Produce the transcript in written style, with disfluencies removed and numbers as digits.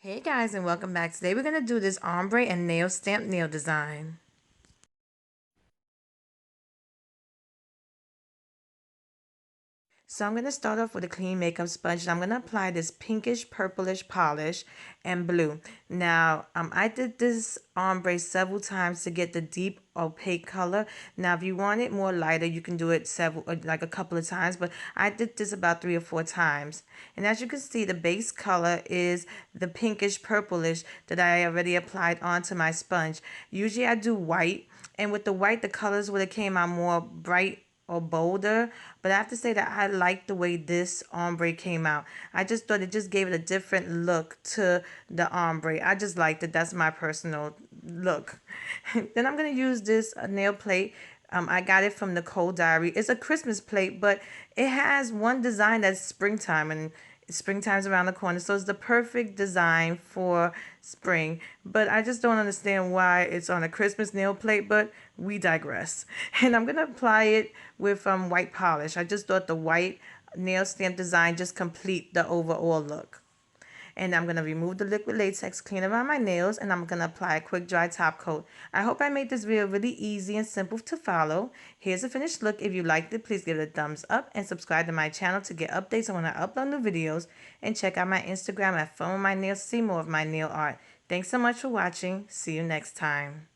Hey guys, and welcome back. Today we're going to do this ombre and nail stamp nail design. So I'm going to start off with a clean makeup sponge and I'm going to apply this pinkish purplish polish and blue. Now, I did this ombre several times to get the deep opaque color. Now, if you want it more lighter, you can do it like a couple of times, but I did this about 3 or 4 times. And as you can see, the base color is the pinkish purplish that I already applied onto my sponge. Usually I do white, and with the white, the colors would have came out more bright or bolder, but I have to say that I like the way this ombre came out. I just thought it just gave it a different look to the ombre. I just liked it. That's my personal look. Then I'm going to use this nail plate. I got it from Nicole Diary. It's a Christmas plate, but it has one design that's springtime, and springtime's around the corner, so it's the perfect design for spring. But I just don't understand why it's on a Christmas nail plate, but we digress. And I'm gonna apply it with white polish. I just thought the white nail stamp design just complete the overall look. And I'm going to remove the liquid latex, clean around my nails, and I'm going to apply a quick dry top coat. I hope I made this video really easy and simple to follow. Here's a finished look. If you liked it, please give it a thumbs up and subscribe to my channel to get updates on when I upload new videos. And check out my Instagram at Funwithmynails to see more of my nail art. Thanks so much for watching. See you next time.